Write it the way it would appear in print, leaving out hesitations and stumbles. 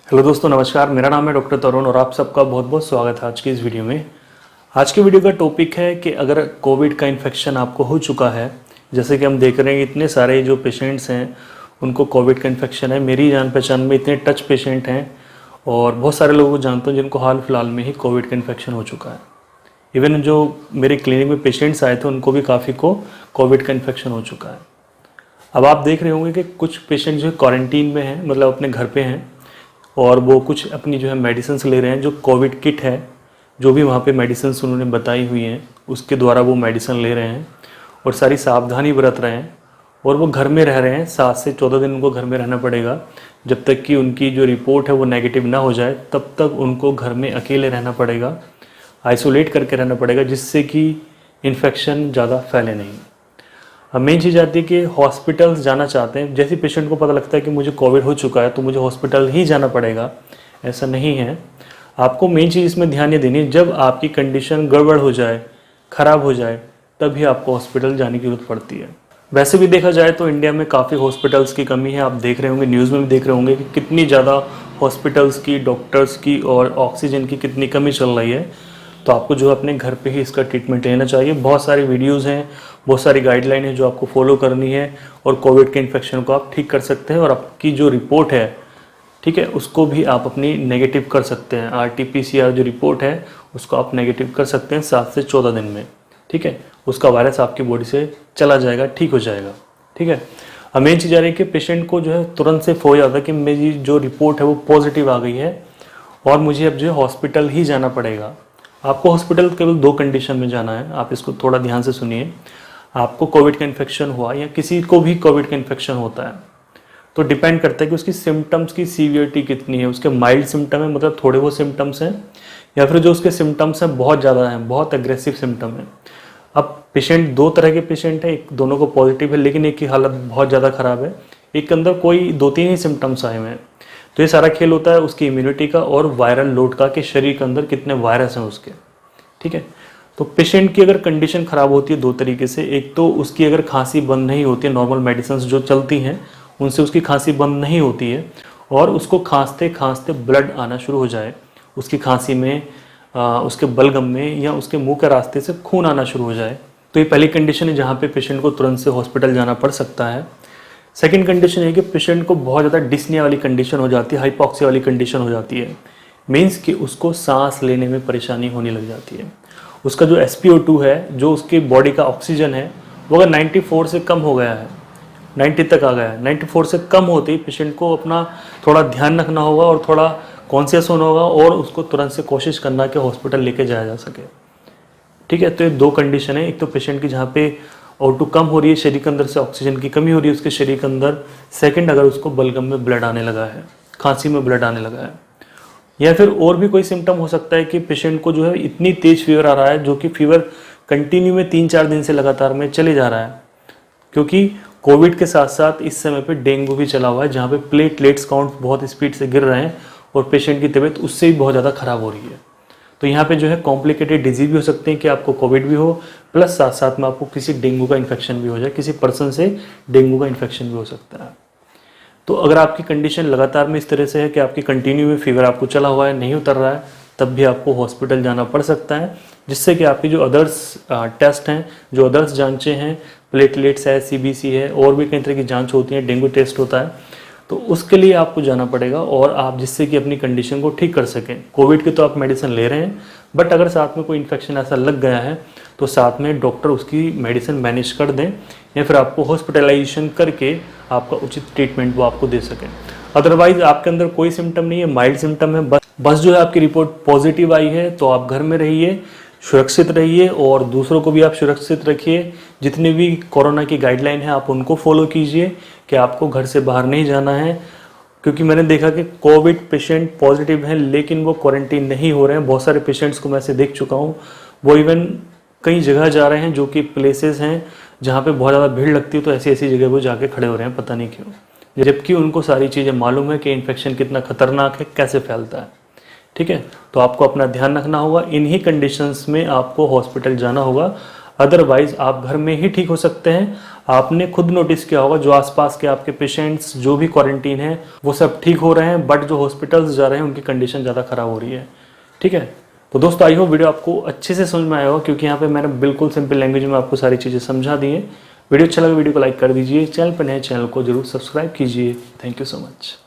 Hello दोस्तों, नमस्कार। मेरा नाम है डॉक्टर तरुण और आप सबका बहुत बहुत स्वागत है आज की इस वीडियो में। आज की वीडियो का टॉपिक है कि अगर कोविड का इन्फेक्शन आपको हो चुका है, जैसे कि हम देख रहे हैं इतने सारे जो पेशेंट्स हैं उनको कोविड का इन्फेक्शन है। मेरी जान पहचान में इतने टच पेशेंट हैं और बहुत सारे लोगों को जानता हूँ जिनको हाल फिलहाल में ही कोविड का इन्फेक्शन हो चुका है। इवन जो मेरे क्लिनिक में पेशेंट्स आए थे उनको भी काफ़ी को कोविड का इन्फेक्शन हो चुका है। अब आप देख रहे होंगे कि कुछ पेशेंट जो है क्वारंटीन में हैं, मतलब अपने घर पे हैं, और वो कुछ अपनी जो है मेडिसिन्स ले रहे हैं। जो कोविड किट है, जो भी वहाँ पे मेडिसिन्स उन्होंने बताई हुई हैं उसके द्वारा वो मेडिसिन ले रहे हैं और सारी सावधानी बरत रहे हैं। और वो घर में रह रहे हैं, 7 से 14 दिन उनको घर में रहना पड़ेगा। जब तक कि उनकी जो रिपोर्ट है वो नेगेटिव ना हो जाए तब तक उनको घर में अकेले रहना पड़ेगा, आइसोलेट करके रहना पड़ेगा, जिससे कि इन्फेक्शन ज़्यादा फैले नहीं। अब मेन चीज़ आती है कि हॉस्पिटल्स जाना चाहते हैं। जैसे पेशेंट को पता लगता है कि मुझे कोविड हो चुका है तो मुझे हॉस्पिटल ही जाना पड़ेगा, ऐसा नहीं है। आपको मेन चीज़ इसमें ध्यान ये देनी है, जब आपकी कंडीशन गड़बड़ हो जाए, ख़राब हो जाए, तभी आपको हॉस्पिटल जाने की जरूरत पड़ती है। वैसे भी देखा जाए तो इंडिया में काफ़ी हॉस्पिटल्स की कमी है। आप देख रहे होंगे, न्यूज़ में भी देख रहे होंगे कि कितनी ज़्यादा हॉस्पिटल्स की, डॉक्टर्स की और ऑक्सीजन की कितनी कमी चल रही है। तो आपको जो अपने घर पे ही इसका ट्रीटमेंट लेना चाहिए। बहुत सारी वीडियोस हैं, बहुत सारी गाइडलाइन है जो आपको फॉलो करनी है और कोविड के इन्फेक्शन को आप ठीक कर सकते हैं। और आपकी जो रिपोर्ट है, ठीक है, उसको भी आप अपनी नेगेटिव कर सकते हैं। RT-PCR जो रिपोर्ट है उसको आप नेगेटिव कर सकते हैं 7 से 14 दिन में, ठीक है। उसका वायरस आपकी बॉडी से चला जाएगा, ठीक हो जाएगा, ठीक है। अब मेन चीज़ आ रही है कि पेशेंट को जो है तुरंत से हो जाता है कि मेरी जो रिपोर्ट है वो पॉजिटिव आ गई है और मुझे अब जो है हॉस्पिटल ही जाना पड़ेगा। आपको हॉस्पिटल केवल 2 कंडीशन में जाना है, आप इसको थोड़ा ध्यान से सुनिए। आपको कोविड का इन्फेक्शन हुआ या किसी को भी कोविड का इन्फेक्शन होता है तो डिपेंड करता है कि उसकी सिम्टम्स की सीवियरिटी कितनी है। उसके माइल्ड सिम्टम है, मतलब थोड़े वो सिम्टम्स हैं, या फिर जो उसके सिम्टम्स हैं बहुत ज़्यादा हैं, बहुत एग्रेसिव सिम्टम है। अब पेशेंट 2 तरह के पेशेंट हैं, एक दोनों को पॉजिटिव है लेकिन एक की हालत बहुत ज़्यादा ख़राब है, एक के अंदर कोई 2-3 ही सिम्टम्स आए हुए हैं। तो ये सारा खेल होता है उसकी इम्यूनिटी का और वायरल लोड का, कि शरीर के अंदर कितने वायरस हैं उसके, ठीक है। तो पेशेंट की अगर कंडीशन ख़राब होती है 2 तरीके से। एक तो उसकी अगर खांसी बंद नहीं होती है, नॉर्मल मेडिसिन जो चलती हैं उनसे उसकी खांसी बंद नहीं होती है और उसको खांसते खांसते ब्लड आना शुरू हो जाए, उसकी खांसी में, उसके बलगम में या उसके मुंह के रास्ते से खून आना शुरू हो जाए, तो ये पहली कंडीशन है जहाँ पे पेशेंट को तुरंत से हॉस्पिटल जाना पड़ सकता है। सेकेंड कंडीशन है कि पेशेंट को बहुत ज़्यादा डिस्निया वाली कंडीशन हो जाती है, हाइपॉक्सिया वाली कंडीशन हो जाती है। मीन्स कि उसको सांस लेने में परेशानी होने लग जाती है। उसका जो SpO2 है, जो उसकी बॉडी का ऑक्सीजन है, वो अगर 94 से कम हो गया है, 90 तक आ गया है, 94 से कम होते ही पेशेंट को अपना थोड़ा ध्यान रखना होगा और थोड़ा कॉन्शियस होना होगा और उसको तुरंत से कोशिश करना कि हॉस्पिटल लेके जाया जा सके, ठीक है। तो ये 2 कंडीशन है, एक तो पेशेंट की जहाँ पे O2 कम हो रही है, शरीर के अंदर से ऑक्सीजन की कमी हो रही है उसके शरीर के अंदर। सेकंड, अगर उसको बलगम में ब्लड आने लगा है, खांसी में ब्लड आने लगा है, या फिर और भी कोई सिम्टम हो सकता है कि पेशेंट को जो है इतनी तेज फीवर आ रहा है, जो कि फीवर कंटिन्यू में 3-4 दिन से लगातार में चले जा रहा है। क्योंकि कोविड के साथ साथ इस समय पे डेंगू भी चला हुआ है, जहाँ पे प्लेटलेट्स काउंट बहुत स्पीड से गिर रहे हैं और पेशेंट की तबीयत उससे भी बहुत ज़्यादा ख़राब हो रही है। तो यहाँ पे जो है कॉम्प्लिकेटेड डिजीज भी हो सकते हैं कि आपको कोविड भी हो, प्लस साथ साथ में आपको किसी डेंगू का इन्फेक्शन भी हो जाए, किसी पर्सन से डेंगू का इन्फेक्शन भी हो सकता है। तो अगर आपकी कंडीशन लगातार में इस तरह से है कि आपकी कंटिन्यू में फीवर आपको चला हुआ है, नहीं उतर रहा है, तब भी आपको हॉस्पिटल जाना पड़ सकता है, जिससे कि आपकी जो अदर्स टेस्ट हैं, जो अदर्स जांचें हैं, प्लेटलेट्स है, CBC है, और भी कई तरह की जांच होती है, डेंगू टेस्ट होता है, तो उसके लिए आपको जाना पड़ेगा और आप जिससे कि अपनी कंडीशन को ठीक कर सकें। कोविड की तो आप मेडिसिन ले रहे हैं, बट अगर साथ में कोई इन्फेक्शन ऐसा लग गया है तो साथ में डॉक्टर उसकी मेडिसिन मैनेज कर दें या फिर आपको हॉस्पिटलाइजेशन करके आपका उचित ट्रीटमेंट वो आपको दे सकें। अदरवाइज आपके अंदर कोई सिम्टम नहीं है, माइल्ड सिम्टम है, बस जो है आपकी रिपोर्ट पॉजिटिव आई है, तो आप घर में रहिए, सुरक्षित रहिए और दूसरों को भी आप सुरक्षित रखिए। जितनी भी कोरोना की गाइडलाइन है आप उनको फॉलो कीजिए कि आपको घर से बाहर नहीं जाना है। क्योंकि मैंने देखा कि कोविड पेशेंट पॉजिटिव हैं लेकिन वो क्वारंटीन नहीं हो रहे हैं। बहुत सारे पेशेंट्स को मैं ऐसे देख चुका हूँ, वो इवन कई जगह जा रहे हैं जो कि प्लेसेस हैं जहाँ पे बहुत ज़्यादा भीड़ लगती है, तो ऐसी ऐसी जगह वो जाके खड़े हो रहे हैं, पता नहीं क्यों, जबकि उनको सारी चीज़ें मालूम है कि इन्फेक्शन कितना खतरनाक है, कैसे फैलता है, ठीक है। तो आपको अपना ध्यान रखना होगा, इन्हीं कंडीशंस में आपको हॉस्पिटल जाना होगा, अदरवाइज आप घर में ही ठीक हो सकते हैं। आपने खुद नोटिस किया होगा जो आसपास के आपके पेशेंट्स जो भी क्वारंटीन है वो सब ठीक हो रहे हैं, बट जो हॉस्पिटल्स जा रहे हैं उनकी कंडीशन ज़्यादा ख़राब हो रही है। ठीक है, तो दोस्तों आई होप वीडियो आपको अच्छे से समझ में आया होगा, क्योंकि यहाँ पे मैंने बिल्कुल सिंपल लैंग्वेज में आपको सारी चीज़ें समझा दी है। वीडियो अच्छा लगा वीडियो को लाइक कर दीजिए, चैनल पर नए चैनल को जरूर सब्सक्राइब कीजिए। Thank you so much.